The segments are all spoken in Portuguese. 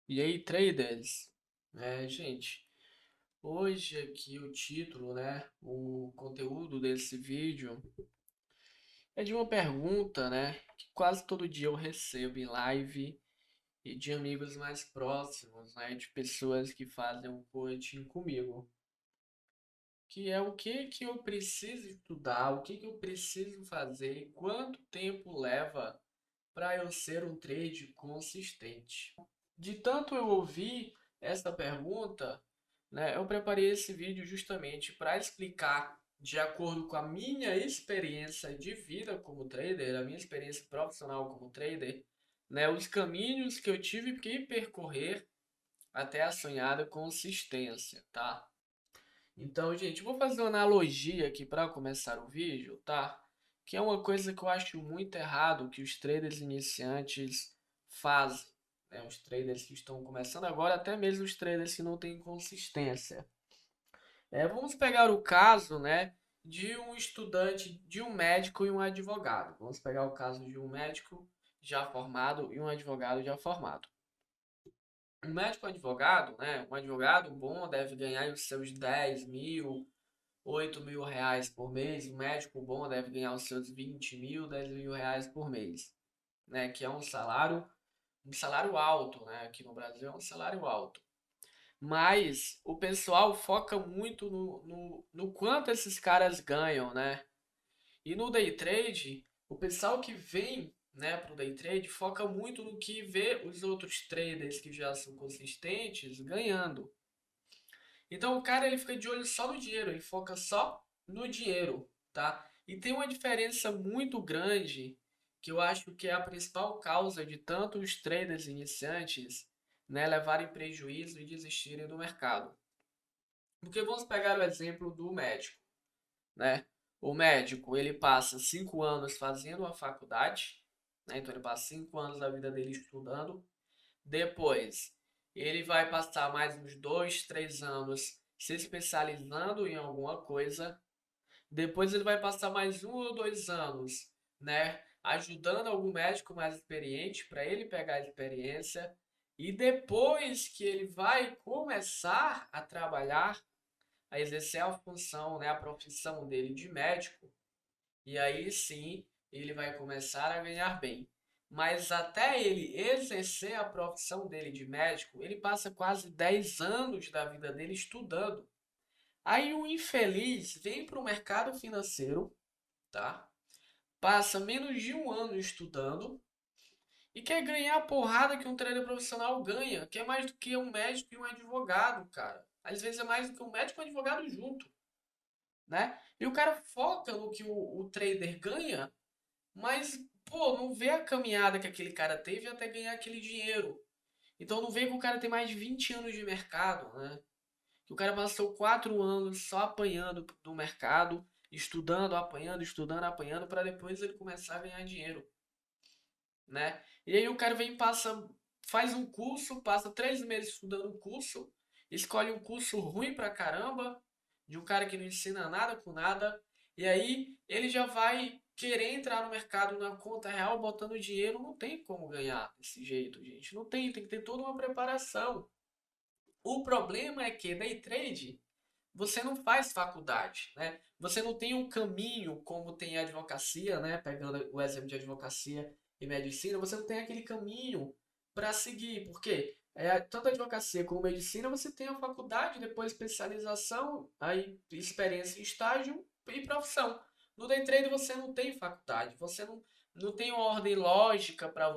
E aí, traders? Gente, hoje aqui o título, né, o conteúdo desse vídeo é de uma pergunta, né, que quase todo dia eu recebo em live e de amigos mais próximos, né, de pessoas que fazem um coaching comigo, que é o que que eu preciso estudar, o que que eu preciso fazer e quanto tempo leva para eu ser um trade consistente. De tanto eu ouvir essa pergunta, né, eu preparei esse vídeo justamente para explicar, de acordo com a minha experiência de vida como trader, a minha experiência profissional como trader, né, os caminhos que eu tive que percorrer até a sonhada consistência, tá? Então, gente, vou fazer uma analogia aqui para começar o vídeo, tá? Que é uma coisa que eu acho muito errado que os traders iniciantes fazem, né? Os traders que estão começando agora, até mesmo os traders que não têm consistência. Vamos pegar o caso, né, de um estudante, de um médico e um advogado. Vamos pegar o caso de um médico já formado e um advogado já formado. Um médico advogado, né, um advogado bom deve ganhar os seus 10 mil, 8 mil reais por mês, um médico bom deve ganhar os seus 20 mil, 10 mil reais por mês, né? Que é um salário alto, né? Aqui no Brasil é um salário alto. Mas o pessoal foca muito no quanto esses caras ganham, né? E no day trade, o pessoal que vem, né, pro day trade foca muito no que vê os outros traders que já são consistentes ganhando. Então o cara ele fica de olho só no dinheiro, ele foca só no dinheiro, tá? E tem uma diferença muito grande que eu acho que é a principal causa de tanto os traders iniciantes, né, levarem prejuízo e desistirem do mercado. Porque vamos pegar o exemplo do médico, né? O médico ele passa 5 anos fazendo a faculdade, né? Então ele passa 5 anos da vida dele estudando. Depois, ele vai passar mais uns 2, 3 anos se especializando em alguma coisa. Depois, ele vai passar mais 1 ou 2 anos, né, ajudando algum médico mais experiente para ele pegar a experiência. E depois que ele vai começar a trabalhar, a exercer a função, né, a profissão dele de médico, e aí sim ele vai começar a ganhar bem. Mas até ele exercer a profissão dele de médico, ele passa quase 10 anos da vida dele estudando. Aí o infeliz vem para o mercado financeiro, tá? Passa menos de um ano estudando e quer ganhar a porrada que um trader profissional ganha, que é mais do que um médico e um advogado, cara. Às vezes é mais do que um médico e um advogado junto, né? E o cara foca no que o trader ganha. Mas, pô, não vê a caminhada que aquele cara teve até ganhar aquele dinheiro. Então não vê que o cara tem mais de 20 anos de mercado, né? Que o cara passou 4 anos só apanhando no mercado, estudando, apanhando, estudando, apanhando, para depois ele começar a ganhar dinheiro, né? E aí o cara vem e passa, faz um curso, passa 3 meses estudando um curso, escolhe um curso ruim pra caramba, de um cara que não ensina nada com nada, e aí ele já vai querer entrar no mercado na conta real botando dinheiro, não tem como ganhar desse jeito, gente. Não tem, tem que ter toda uma preparação. O problema é que day trade você não faz faculdade, né? Você não tem um caminho como tem a advocacia, né? Pegando o exemplo de advocacia e medicina, você não tem aquele caminho para seguir, porque tanto a advocacia como medicina você tem a faculdade, depois especialização, aí experiência em estágio e profissão. No day trade você não tem faculdade, você não tem uma ordem lógica para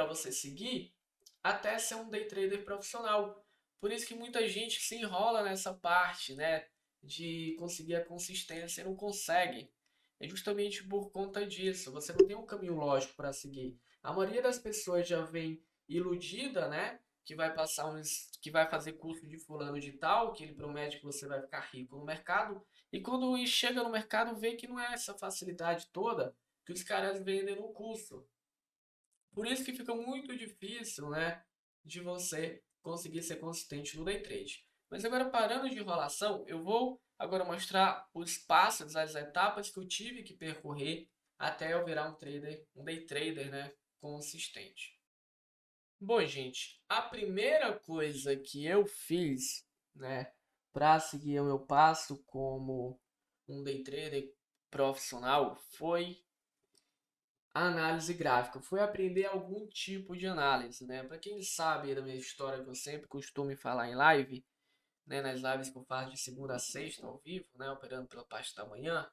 você seguir até ser um day trader profissional. Por isso que muita gente se enrola nessa parte, né, de conseguir a consistência e não consegue. É justamente por conta disso. Você não tem um caminho lógico para seguir. A maioria das pessoas já vem iludida, né, que vai fazer curso de fulano de tal, que ele promete que você vai ficar rico no mercado, e quando chega no mercado vê que não é essa facilidade toda que os caras vendem no curso. Por isso que fica muito difícil, né, de você conseguir ser consistente no day trade. Mas agora parando de enrolação, eu vou agora mostrar os passos, as etapas que eu tive que percorrer até eu virar um day trader, né, consistente. Bom, gente, a primeira coisa que eu fiz, né, para seguir o meu passo como um day trader profissional foi a análise gráfica, foi aprender algum tipo de análise, né? Para quem sabe da minha história que eu sempre costumo falar em live, né, nas lives que eu faço de segunda a sexta ao vivo, né, operando pela parte da manhã,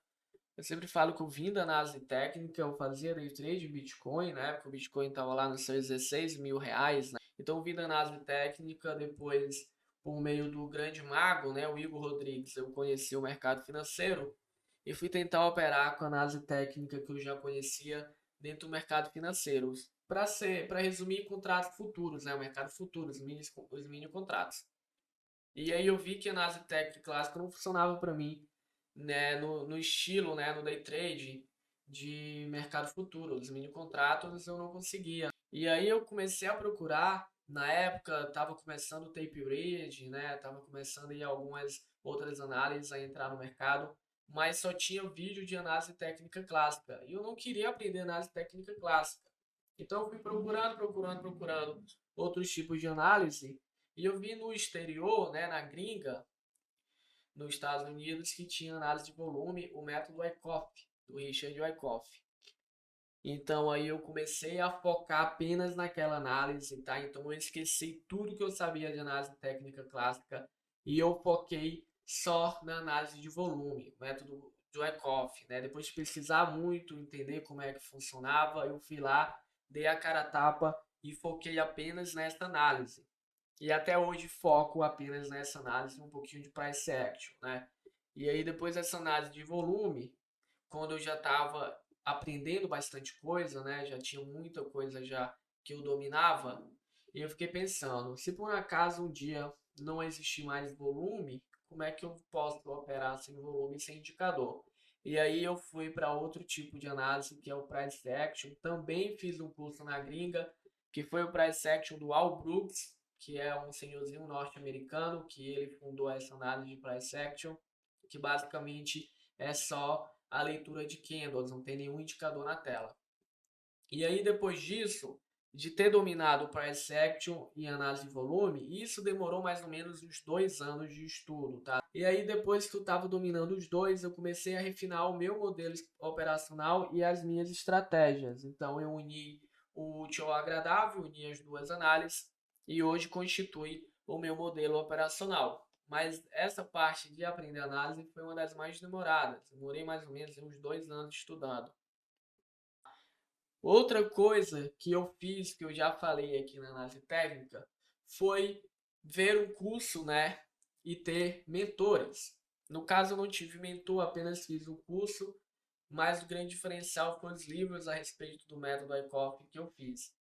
eu sempre falo que eu vim da análise técnica, eu fazia day trade de Bitcoin, né? Porque o Bitcoin estava lá nos seus 16 mil reais, né? Então eu vim da análise técnica, depois, por meio do grande mago, né, o Igor Rodrigues, eu conheci o mercado financeiro e fui tentar operar com a análise técnica que eu já conhecia dentro do mercado financeiro. Para resumir, contratos futuros, né? O mercado futuro, os mini contratos. E aí eu vi que a análise técnica clássica não funcionava para mim, né, no estilo, né, no day trade de mercado futuro, os mini contratos eu não conseguia. E aí eu comecei a procurar, na época estava começando o tape bridge, né, estava começando aí algumas outras análises a entrar no mercado, mas só tinha vídeo de análise técnica clássica. E eu não queria aprender análise técnica clássica. Então eu fui procurando outros tipos de análise e eu vi no exterior, né, na gringa, nos Estados Unidos, que tinha análise de volume, o método Wyckoff, do Richard Wyckoff. Então aí eu comecei a focar apenas naquela análise, tá? Então eu esqueci tudo que eu sabia de análise técnica clássica e eu foquei só na análise de volume, o método de Wyckoff, né? Depois de pesquisar muito, entender como é que funcionava, eu fui lá, dei a cara a tapa e foquei apenas nessa análise. E até hoje foco apenas nessa análise, um pouquinho de price action, né? E aí depois dessa análise de volume, quando eu já estava aprendendo bastante coisa, né? Já tinha muita coisa já que eu dominava, e eu fiquei pensando, se por acaso um dia não existir mais volume, como é que eu posso operar sem volume, sem indicador? E aí eu fui para outro tipo de análise, que é o price action. Também fiz um curso na gringa, que foi o price action do Al Brooks, que é um senhorzinho norte-americano, que ele fundou essa análise de price action, que basicamente é só a leitura de candles, não tem nenhum indicador na tela. E aí depois disso, de ter dominado o price action e análise de volume, isso demorou mais ou menos uns 2 anos de estudo, tá? E aí depois que eu estava dominando os dois, eu comecei a refinar o meu modelo operacional e as minhas estratégias. Então eu uni o útil ao agradável, uni as duas análises e hoje constitui o meu modelo operacional. Mas essa parte de aprender análise foi uma das mais demoradas. Demorei mais ou menos uns 2 anos estudando. Outra coisa que eu fiz, que eu já falei aqui na análise técnica, foi ver um curso, né, e ter mentores. No caso, eu não tive mentor, apenas fiz o curso, mas o grande diferencial foi os livros a respeito do método ICOF que eu fiz.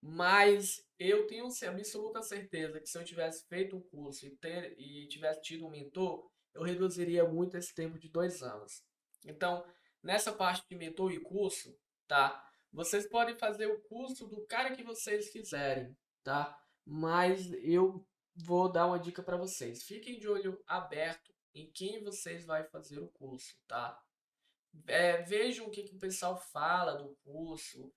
Mas eu tenho absoluta certeza que se eu tivesse feito um curso e tivesse tido um mentor, eu reduziria muito esse tempo de 2 anos. Então, nessa parte de mentor e curso, tá? Vocês podem fazer o curso do cara que vocês quiserem, tá? Mas eu vou dar uma dica para vocês. Fiquem de olho aberto em quem vocês vai fazer o curso, tá? Vejam o que o pessoal fala do curso,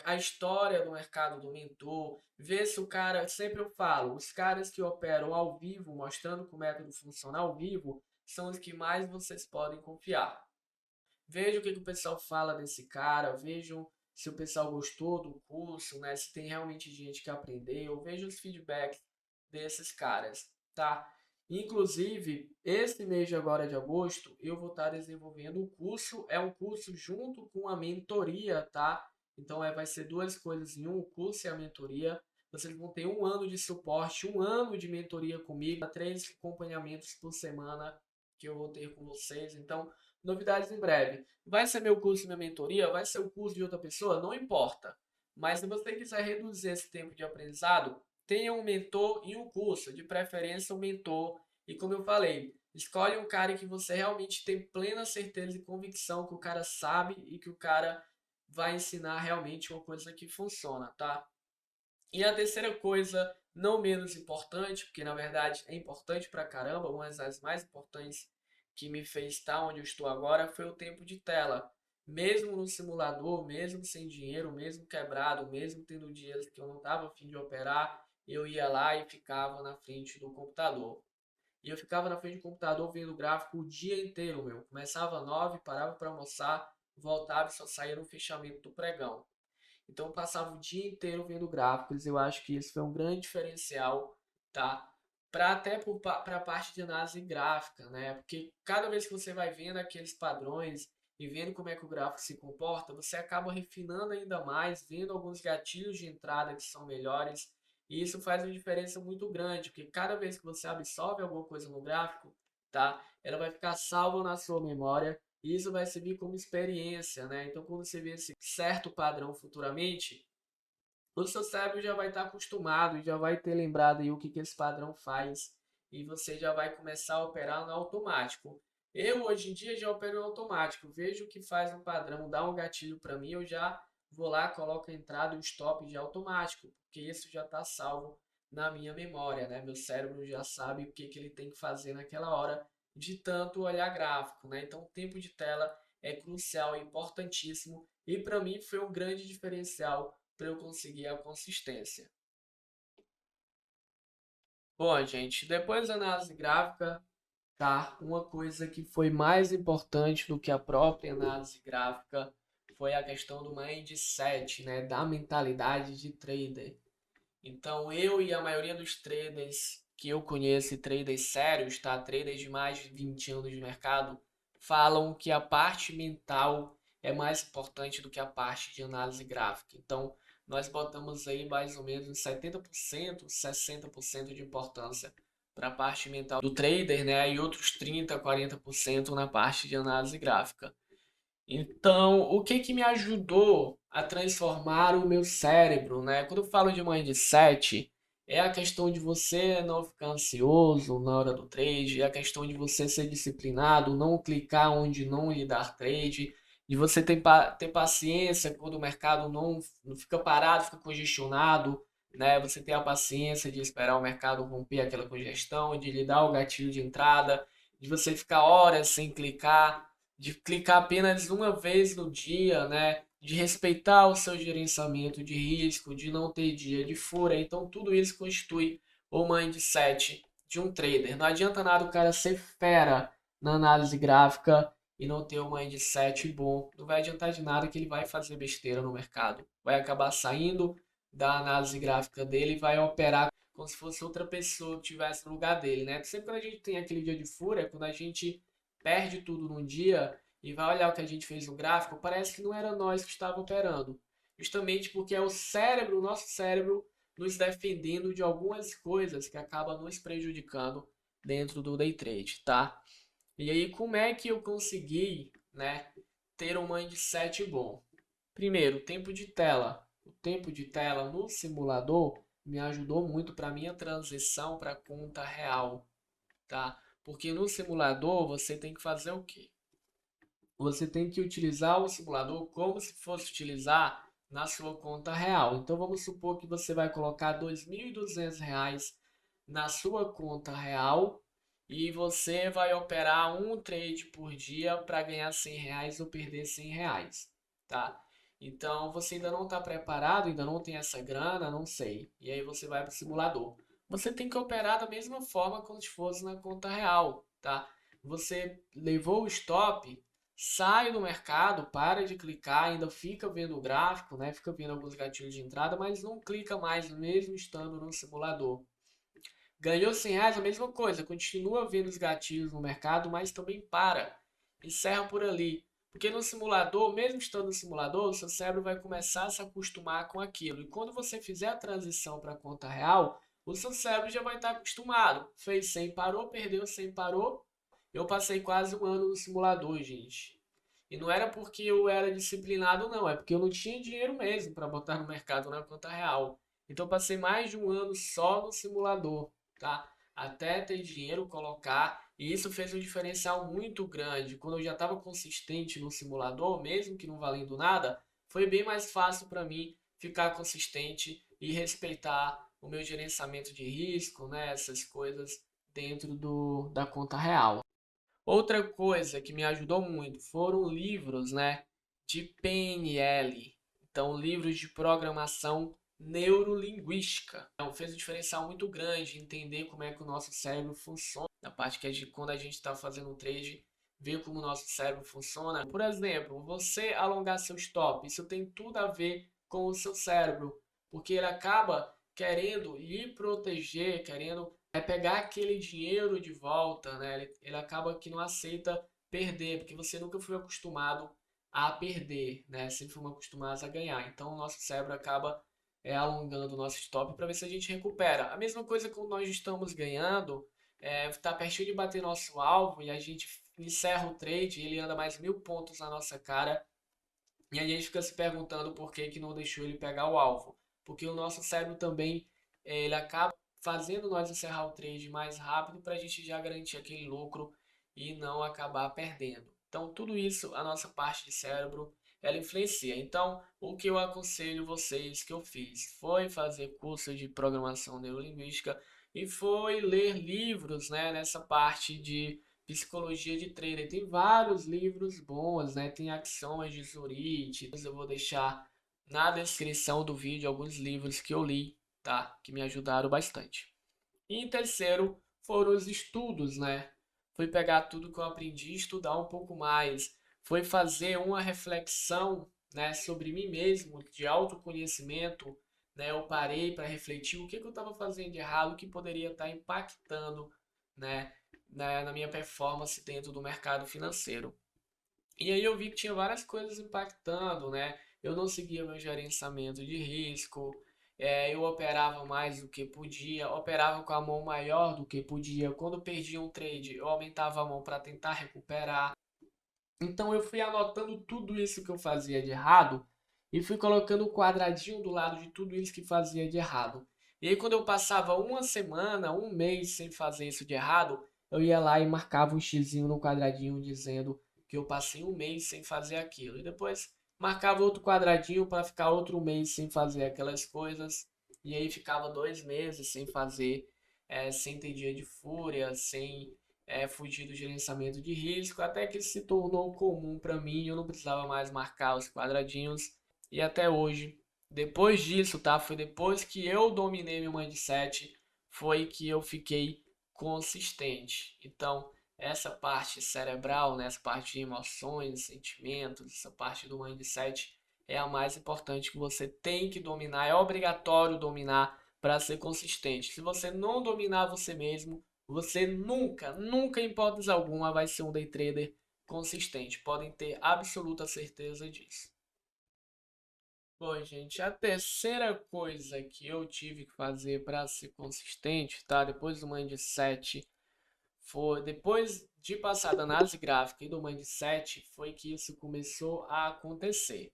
a história do mercado do mentor, ver se o cara, sempre eu falo, os caras que operam ao vivo, mostrando que o método funciona ao vivo, são os que mais vocês podem confiar. Vejam o que o pessoal fala desse cara, vejam se o pessoal gostou do curso, né? Se tem realmente gente que aprendeu, vejam os feedbacks desses caras, tá? Inclusive, esse mês de agora de agosto, eu vou estar desenvolvendo um curso, é um curso junto com a mentoria, tá? Então vai ser duas coisas em um, o curso e a mentoria. Vocês vão ter 1 ano de suporte, 1 ano de mentoria comigo, 3 acompanhamentos por semana que eu vou ter com vocês. Então, novidades em breve. Vai ser meu curso e minha mentoria? Vai ser o curso de outra pessoa? Não importa. Mas se você quiser reduzir esse tempo de aprendizado, tenha um mentor e um curso, de preferência um mentor. E como eu falei, escolhe um cara que você realmente tem plena certeza e convicção que o cara sabe e que o cara vai ensinar realmente uma coisa que funciona, tá? E a terceira coisa, não menos importante, porque na verdade é importante pra caramba, uma das mais importantes que me fez estar onde eu estou agora foi o tempo de tela. mesmo no simulador, mesmo sem dinheiro, mesmo quebrado, mesmo tendo dias que eu não estava a fim de operar, eu ia lá e ficava na frente do computador. E eu ficava na frente do computador vendo o gráfico o dia inteiro, meu. Começava às 9, parava para almoçar, voltava e só saía no fechamento do pregão. Então eu passava o dia inteiro vendo gráficos. Eu acho que isso foi um grande diferencial, tá? Para até para a parte de análise gráfica, né? Porque cada vez que você vai vendo aqueles padrões e vendo como é que o gráfico se comporta, você acaba refinando ainda mais, vendo alguns gatilhos de entrada que são melhores. E isso faz uma diferença muito grande, porque cada vez que você absorve alguma coisa no gráfico, tá? Ela vai ficar salva na sua memória e isso vai servir como experiência, né? Então, quando você vê esse certo padrão futuramente, o seu cérebro já vai estar acostumado, já vai ter lembrado aí o que esse padrão faz e você já vai começar a operar no automático. Eu, hoje em dia, já opero no automático. Vejo o que faz um padrão, dá um gatilho para mim, eu já vou lá, coloco a entrada e o stop de automático, porque isso já está salvo na minha memória, né? Meu cérebro já sabe o que ele tem que fazer naquela hora de tanto olhar gráfico, né? Então, o tempo de tela é crucial, é importantíssimo e para mim foi um grande diferencial para eu conseguir a consistência. Bom, gente, depois da análise gráfica, tá? Uma coisa que foi mais importante do que a própria análise gráfica foi a questão do mindset, né? Da mentalidade de trader. Então, eu e a maioria dos traders que eu conheço, e traders sérios, tá? Traders de mais de 20 anos de mercado, falam que a parte mental é mais importante do que a parte de análise gráfica. Então, nós botamos aí mais ou menos 70%, 60% de importância para a parte mental do trader, né? E outros 30, 40% na parte de análise gráfica. Então, o que que me ajudou a transformar o meu cérebro, né? Quando eu falo de mindset, é a questão de você não ficar ansioso na hora do trade, é a questão de você ser disciplinado, não clicar onde não lhe dar trade, de você ter paciência quando o mercado não fica parado, fica congestionado, né? Você ter a paciência de esperar o mercado romper aquela congestão, de lhe dar o gatilho de entrada, de você ficar horas sem clicar, de clicar apenas uma vez no dia, né? De respeitar o seu gerenciamento de risco, de não ter dia de fura. Então, tudo isso constitui o mindset de um trader. Não adianta nada o cara ser fera na análise gráfica e não ter um mindset bom. Não vai adiantar de nada que ele vai fazer besteira no mercado. Vai acabar saindo da análise gráfica dele e vai operar como se fosse outra pessoa que estivesse no lugar dele, né? Sempre quando a gente tem aquele dia de fura, é quando a gente perde tudo num dia e vai olhar o que a gente fez no gráfico, parece que não era nós que estava operando. Justamente porque é o cérebro, o nosso cérebro, nos defendendo de algumas coisas que acabam nos prejudicando dentro do day trade, tá? E aí, como é que eu consegui, né, ter um mindset bom? Primeiro, tempo de tela. O tempo de tela no simulador me ajudou muito para minha transição para conta real, tá? Porque no simulador você tem que fazer o quê? Você tem que utilizar o simulador como se fosse utilizar na sua conta real. Então vamos supor que você vai colocar R$ 2.200 na sua conta real e você vai operar um trade por dia para ganhar R$ 100 ou perder R$ 100, tá? Então você ainda não está preparado, ainda não tem essa grana, não sei. E aí você vai para o simulador. Você tem que operar da mesma forma como se fosse na conta real, tá? Você levou o stop, sai do mercado, para de clicar, ainda fica vendo o gráfico, né? Fica vendo alguns gatilhos de entrada, mas não clica mais mesmo estando no simulador. Ganhou R$ 100, a mesma coisa, continua vendo os gatilhos no mercado, mas também para. Encerra por ali. Porque no simulador, mesmo estando no simulador, o seu cérebro vai começar a se acostumar com aquilo. E quando você fizer a transição para a conta real, o seu cérebro já vai estar acostumado. Fez 100, parou, perdeu 100, parou. Eu passei quase um ano no simulador, gente. E não era porque eu era disciplinado, não. É porque eu não tinha dinheiro mesmo para botar no mercado na conta real. Então eu passei mais de um ano só no simulador, tá? Até ter dinheiro, colocar. E isso fez um diferencial muito grande. Quando eu já estava consistente no simulador, mesmo que não valendo nada, foi bem mais fácil para mim ficar consistente e respeitar o meu gerenciamento de risco, né? Essas coisas dentro da conta real. Outra coisa que me ajudou muito foram livros, né? de PNL. Então, livros de programação neurolinguística. Então, fez um diferencial muito grande entender como é que o nosso cérebro funciona. Na parte que quando a gente está fazendo um trade, ver como o nosso cérebro funciona. Por exemplo, você alongar seu stop, isso tem tudo a ver com o seu cérebro, porque ele acaba querendo lhe proteger, querendo pegar aquele dinheiro de volta, né? Ele acaba que não aceita perder, porque você nunca foi acostumado a perder, né? Sempre fomos acostumados a ganhar. Então o nosso cérebro acaba alongando o nosso stop para ver se a gente recupera. A mesma coisa quando nós estamos ganhando, tá pertinho de bater nosso alvo e a gente encerra o trade, ele anda mais 1.000 pontos na nossa cara e a gente fica se perguntando por que que não deixou ele pegar o alvo. Porque o nosso cérebro também, ele acaba fazendo nós encerrar o trade mais rápido para a gente já garantir aquele lucro e não acabar perdendo. Então, tudo isso, a nossa parte de cérebro, ela influencia. Então, o que eu aconselho vocês que eu fiz foi fazer curso de programação neurolinguística e foi ler livros, né, nessa parte de psicologia de trader. Tem vários livros bons, né? Tem Ações de Zurich. Eu vou deixar na descrição do vídeo alguns livros que eu li, tá? Que me ajudaram bastante. E em terceiro foram os estudos, né? Foi pegar tudo que eu aprendi e estudar um pouco mais. Foi fazer uma reflexão, né, sobre mim mesmo, de autoconhecimento, né? Eu parei para refletir o que eu estava fazendo de errado, o que poderia estar impactando, né, na minha performance dentro do mercado financeiro. E aí eu vi que tinha várias coisas impactando, né? Eu não seguia meu gerenciamento de risco, eu operava mais do que podia, operava com a mão maior do que podia. Quando perdia um trade, eu aumentava a mão para tentar recuperar. Então eu fui anotando tudo isso que eu fazia de errado e fui colocando um quadradinho do lado de tudo isso que fazia de errado. E aí quando eu passava uma semana, um mês sem fazer isso de errado, eu ia lá e marcava um xizinho no quadradinho dizendo que eu passei um mês sem fazer aquilo. E depois marcava outro quadradinho para ficar outro mês sem fazer aquelas coisas. E aí ficava 2 meses sem fazer, sem ter dia de fúria, sem fugir do gerenciamento de risco, até que se tornou comum para mim, eu não precisava mais marcar os quadradinhos. E até hoje, depois disso, tá? Foi depois que eu dominei meu mindset, foi que eu fiquei consistente. Então, essa parte cerebral, né, essa parte de emoções, sentimentos, essa parte do mindset é a mais importante que você tem que dominar, é obrigatório dominar para ser consistente. Se você não dominar você mesmo, você nunca, nunca em hipótese alguma vai ser um day trader consistente. Podem ter absoluta certeza disso. Bom, gente, a terceira coisa que eu tive que fazer para ser consistente, tá? Depois do mindset, foi depois de passar da análise gráfica e do mindset, foi que isso começou a acontecer.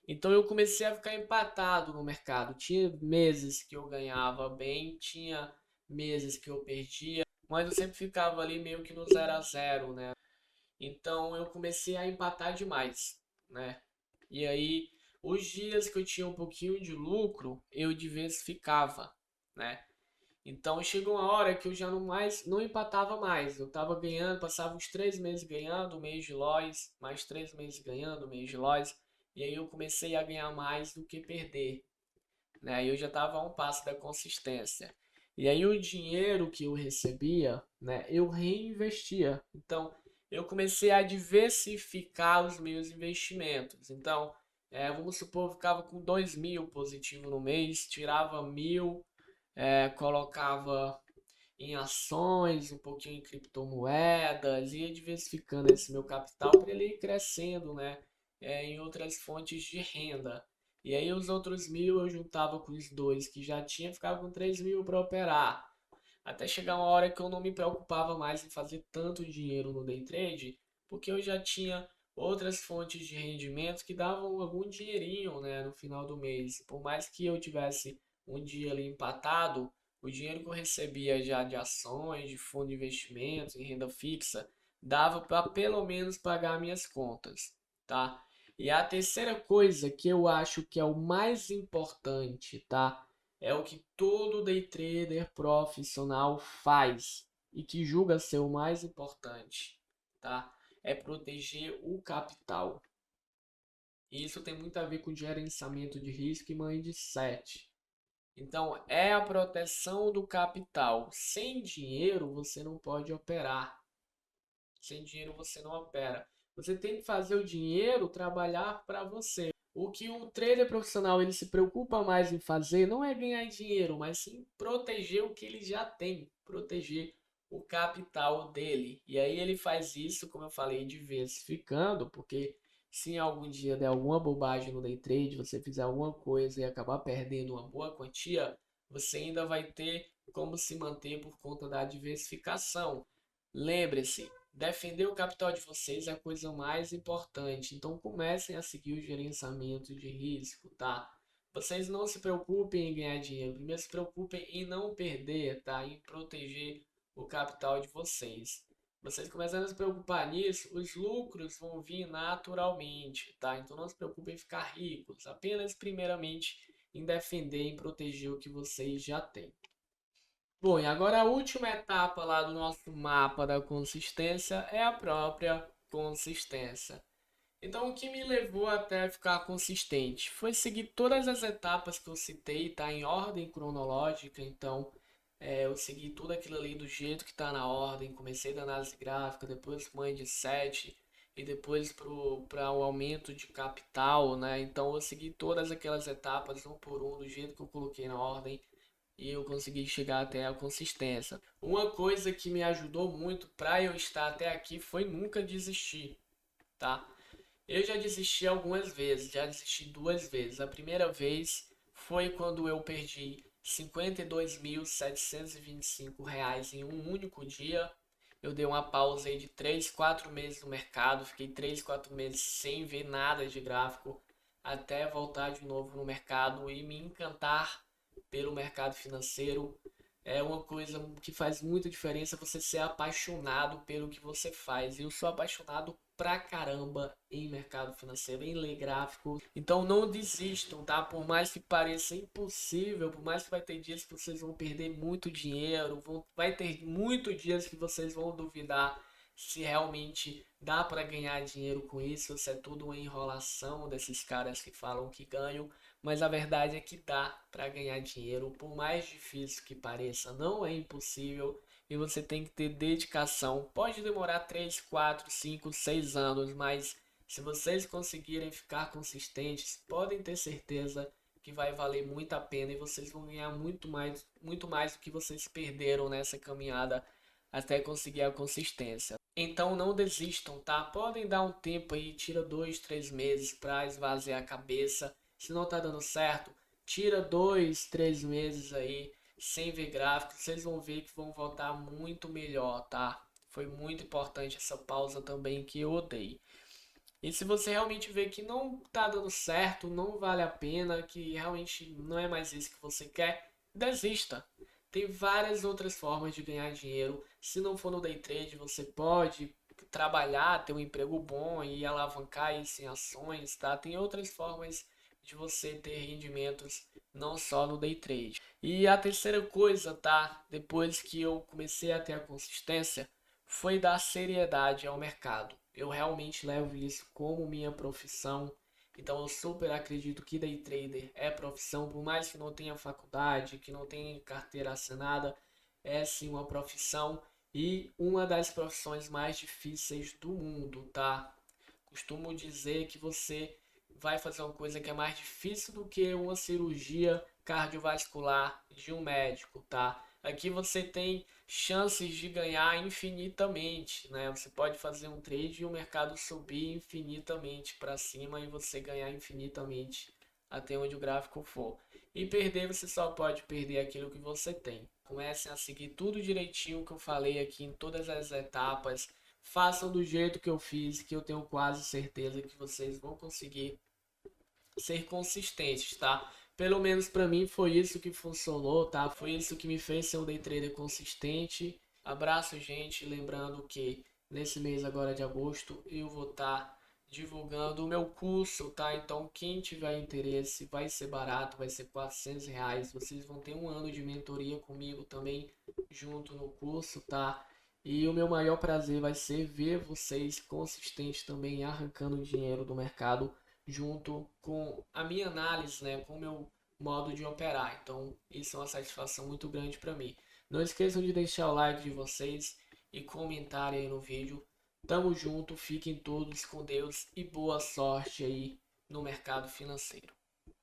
Então eu comecei a ficar empatado no mercado. Tinha meses que eu ganhava bem, tinha meses que eu perdia, mas eu sempre ficava ali meio que no 0 a 0, né? Então eu comecei a empatar demais, né? E aí os dias que eu tinha um pouquinho de lucro, eu diversificava, né? Então chegou uma hora que eu já não empatava mais. Eu tava ganhando, passava uns 3 meses ganhando, um mês de loss, mais 3 meses ganhando, um mês de loss. E aí eu comecei a ganhar mais do que perder, né? E eu já estava a um passo da consistência. E aí o dinheiro que eu recebia, né, eu reinvestia. Então eu comecei a diversificar os meus investimentos. Então, vamos supor, eu ficava com 2.000 positivo no mês, tirava 1.000, colocava em ações, um pouquinho em criptomoedas, ia diversificando esse meu capital para ele ir crescendo, né? Em outras fontes de renda. E aí os outros 1.000 eu juntava com os dois que já tinha, ficava com 3.000 para operar. Até chegar uma hora que eu não me preocupava mais em fazer tanto dinheiro no day trade, porque eu já tinha outras fontes de rendimento que davam algum dinheirinho, né, no final do mês. Por mais que eu tivesse um dia ali empatado, o dinheiro que eu recebia já de ações, de fundo de investimentos, em renda fixa, dava para pelo menos pagar minhas contas, tá? E a terceira coisa que eu acho que é o mais importante, tá? É o que todo day trader profissional faz e que julga ser o mais importante, tá? É proteger o capital. E isso tem muito a ver com gerenciamento de risco e mindset. Então, é a proteção do capital. Sem dinheiro, você não pode operar. Sem dinheiro, você não opera. Você tem que fazer o dinheiro trabalhar para você. O que o trader profissional ele se preocupa mais em fazer não é ganhar dinheiro, mas sim proteger o que ele já tem, proteger o capital dele. E aí ele faz isso, como eu falei, diversificando, porque se em algum dia der alguma bobagem no day trade, você fizer alguma coisa e acabar perdendo uma boa quantia, você ainda vai ter como se manter por conta da diversificação. Lembre-se, defender o capital de vocês é a coisa mais importante. Então comecem a seguir o gerenciamento de risco, tá? Vocês não se preocupem em ganhar dinheiro, primeiro se preocupem em não perder, tá? Em proteger o capital de vocês. Vocês começando a se preocupar nisso, os lucros vão vir naturalmente, tá? Então não se preocupem em ficar ricos, apenas primeiramente em defender e proteger o que vocês já têm. Bom, e agora a última etapa lá do nosso mapa da consistência é a própria consistência. Então, o que me levou até ficar consistente foi seguir todas as etapas que eu citei, tá em ordem cronológica. Então, eu segui tudo aquilo ali do jeito que está na ordem. Comecei da análise gráfica, depois pro mindset e depois para o aumento de capital, né? Então, eu segui todas aquelas etapas um por um do jeito que eu coloquei na ordem e eu consegui chegar até a consistência. Uma coisa que me ajudou muito para eu estar até aqui foi nunca desistir, tá? Eu já desisti algumas vezes, já desisti duas vezes. A primeira vez foi quando eu perdi R$ 52.725 em um único dia. Eu dei uma pausa aí de 3, 4 meses no mercado, fiquei 3, 4 meses sem ver nada de gráfico, até voltar de novo no mercado e me encantar pelo mercado financeiro. É uma coisa que faz muita diferença você ser apaixonado pelo que você faz. Eu sou apaixonado pra caramba em mercado financeiro, em ler gráfico. Então não desistam, tá? Por mais que pareça impossível, por mais que vai ter dias que vocês vão perder muito dinheiro, vai ter muitos dias que vocês vão duvidar se realmente dá para ganhar dinheiro com isso, se é tudo uma enrolação desses caras que falam que ganham, mas a verdade é que dá para ganhar dinheiro, por mais difícil que pareça, não é impossível e você tem que ter dedicação. Pode demorar 3, 4, 5, 6 anos, mas se vocês conseguirem ficar consistentes, podem ter certeza que vai valer muito a pena e vocês vão ganhar muito mais do que vocês perderam nessa caminhada até conseguir a consistência. Então não desistam, tá? Podem dar um tempo aí, tira 2, 3 meses para esvaziar a cabeça. Se não tá dando certo, tira 2, 3 meses aí sem ver gráfico. Vocês vão ver que vão voltar muito melhor, tá? Foi muito importante essa pausa também que eu dei. E se você realmente vê que não tá dando certo, não vale a pena, que realmente não é mais isso que você quer, desista. Tem várias outras formas de ganhar dinheiro. Se não for no day trade, você pode trabalhar, ter um emprego bom e alavancar isso em ações, tá? Tem outras formas de você ter rendimentos, não só no day trade. E a terceira coisa, tá? Depois que eu comecei a ter a consistência, foi dar seriedade ao mercado. Eu realmente levo isso como minha profissão. Então eu super acredito que day trader é profissão, por mais que não tenha faculdade, que não tenha carteira assinada, é sim uma profissão e uma das profissões mais difíceis do mundo, tá? Costumo dizer que você vai fazer uma coisa que é mais difícil do que uma cirurgia cardiovascular de um médico, tá? Aqui você tem chances de ganhar infinitamente, né? Você pode fazer um trade e o mercado subir infinitamente para cima e você ganhar infinitamente até onde o gráfico for. E perder, você só pode perder aquilo que você tem. Comecem a seguir tudo direitinho que eu falei aqui em todas as etapas. Façam do jeito que eu fiz, que eu tenho quase certeza que vocês vão conseguir ser consistentes, tá? Pelo menos para mim foi isso que funcionou, tá? Foi isso que me fez ser um day trader consistente. Abraço, gente. Lembrando que nesse mês agora de agosto eu vou estar divulgando o meu curso, tá? Então quem tiver interesse, vai ser barato, vai ser R$ 400. Vocês vão ter um ano de mentoria comigo também junto no curso, tá? E o meu maior prazer vai ser ver vocês consistentes também arrancando dinheiro do mercado junto com a minha análise, né, com o meu modo de operar. Então, isso é uma satisfação muito grande para mim. Não esqueçam de deixar o like de vocês e comentarem aí no vídeo. Tamo junto, fiquem todos com Deus e boa sorte aí no mercado financeiro.